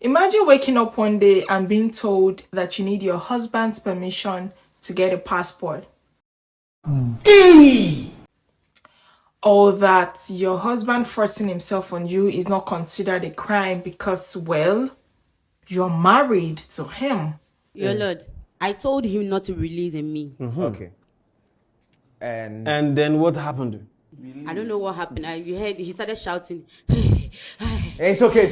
Imagine waking up one day and being told that you need your husband's permission to get a passport. Or that your husband forcing himself on you is not considered a crime because, well, you're married to him. Your Lord, I told him not to release me. Okay. And then what happened? I don't know what happened. You heard he started shouting. It's okay.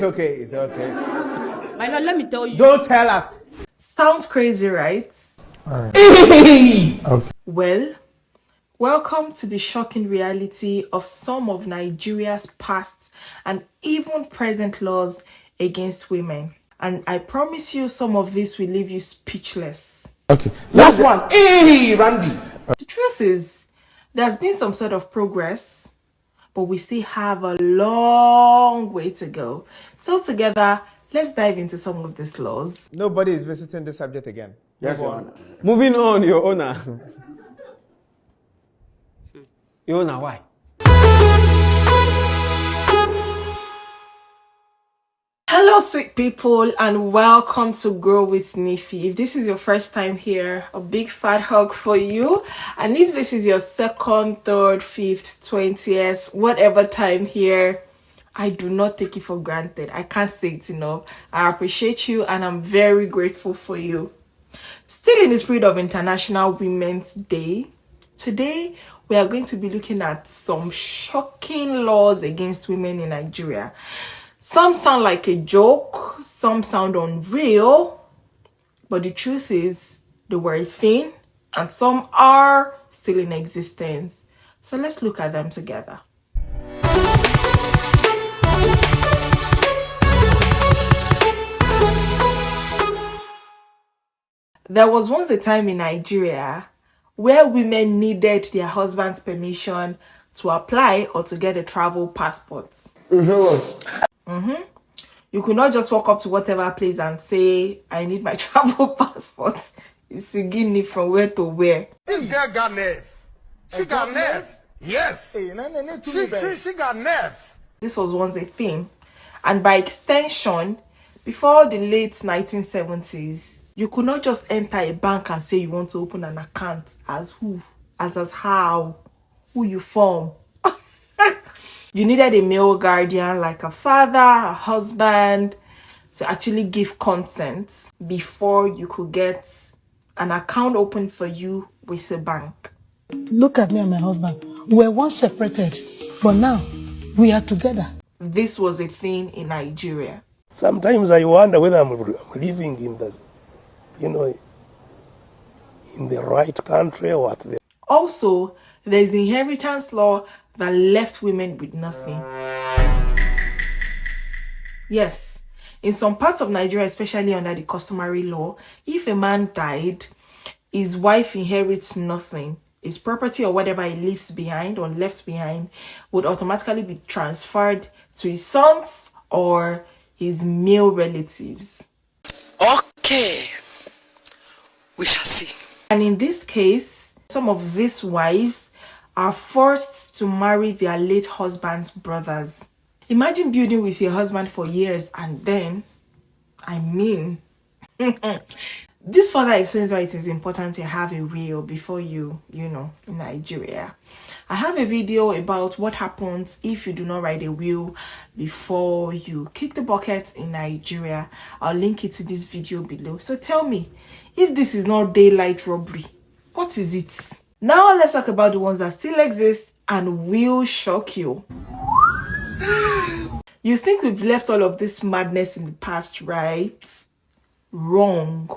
My Lord, let me tell you. Don't tell us. Sounds crazy, right? Okay. Well, welcome to the shocking reality of some of Nigeria's past and even present laws against women. And I promise you some of this will leave you speechless. Okay. Last one. Hey, Randy. The truth is, there's been some sort of progress, but we still have a long way to go. So together, let's dive into some of these laws. Nobody is visiting this subject again. Yes, Move Your on. Honor. Moving on, Your Honor. Your Honor, why? Hello, sweet people, and welcome to Grow with Nifi. If this is your first time here, a big fat hug for you. And if this is your second, third, fifth, 20th, whatever time here, I do not take it for granted. I can't say it enough. I appreciate you and I'm very grateful for you. Still in the spirit of International Women's Day, today we are going to be looking at some shocking laws against women in Nigeria. Some sound like a joke, some sound unreal, but the truth is they were a thing and some are still in existence. So let's look at them together. There was once a time in Nigeria where women needed their husband's permission to apply or to get a travel passport. You could not just walk up to whatever place and say, I need my travel passport. It's a guinea from where to where. This girl got nerves. She got nerves. Yes. She got nerves. This was once a thing. And by extension, before the late 1970s, you could not just enter a bank and say you want to open an account as who, as how, who you form. You needed a male guardian like a father, a husband, to actually give consent before you could get an account open for you with a bank. Look at me and my husband. We were once separated, but now we are together. This was a thing in Nigeria. Sometimes I wonder whether I'm living in the, in the right country or what. Also, there's inheritance law that left women with nothing. Yes, in some parts of Nigeria, especially under the customary law, if a man died, his wife inherits nothing. His property or whatever he leaves behind or left behind would automatically be transferred to his sons or his male relatives. Okay, we shall see. And in this case, some of these wives are forced to marry their late husband's brothers. Imagine building with your husband for years and then, this further explains why it is important to have a will before in Nigeria. I have a video about what happens if you do not write a will before you kick the bucket in Nigeria. I'll link it to this video below. So tell me, if this is not daylight robbery, what is it? Now let's talk about the ones that still exist and will shock you. You think we've left all of this madness in the past, right? Wrong.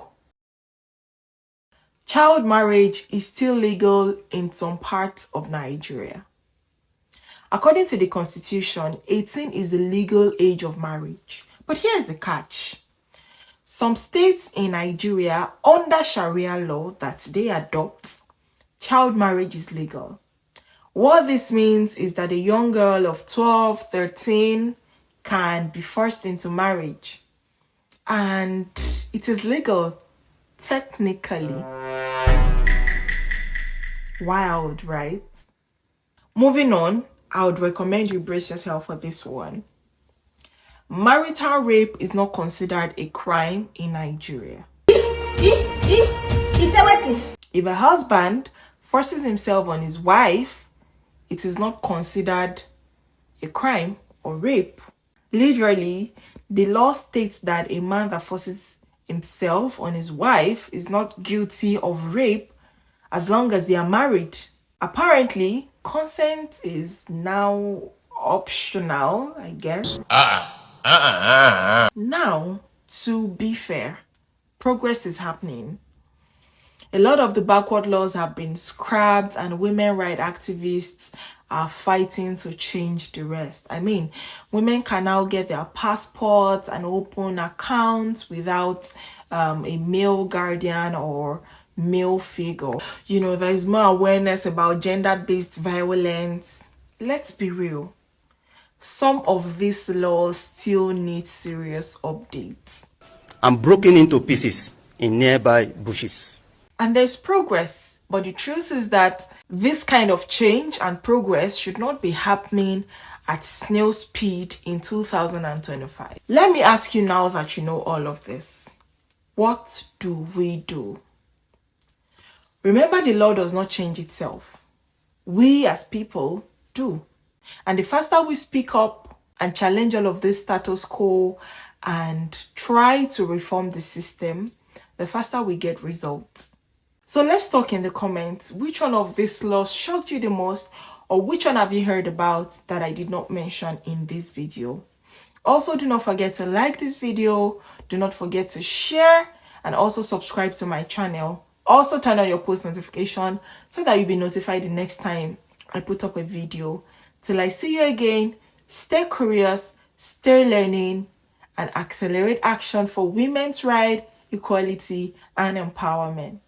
Child marriage is still legal in some parts of Nigeria. According to the Constitution, 18 is the legal age of marriage. But here's the catch. Some states in Nigeria, under Sharia law that they adopt, child marriage is legal. What this means is that a young girl of 12, 13 can be forced into marriage. And it is legal, technically. Wild, right? Moving on, I would recommend you brace yourself for this one. marital rape is not considered a crime in Nigeria. If a husband forces himself on his wife, it is not considered a crime or rape. Literally, the law states that a man that forces himself on his wife is not guilty of rape as long as they are married. Apparently, consent is now optional, I guess. Now, to be fair, progress is happening. A lot of the backward laws have been scrapped and women rights activists are fighting to change the rest. I mean, women can now get their passports and open accounts without a male guardian or male figure. You know, there is more awareness about gender-based violence. Let's be real. Some of these laws still need serious updates. And broken into pieces in nearby bushes. And there's progress, but the truth is that this kind of change and progress should not be happening at snail speed in 2025. Let me ask you, now that you know all of this, what do we do? Remember, the law does not change itself. We as people do. And the faster we speak up and challenge all of this status quo and try to reform the system, the faster we get results. So let's talk in the comments. Which one of these laws shocked you the most, or which one have you heard about that I did not mention in this video? Also, do not forget to like this video. Do not forget to share and also subscribe to my channel. Also turn on your post notification so that you'll be notified the next time I put up a video. Till I see you again, stay curious, stay learning, and accelerate action for women's rights, equality, and empowerment.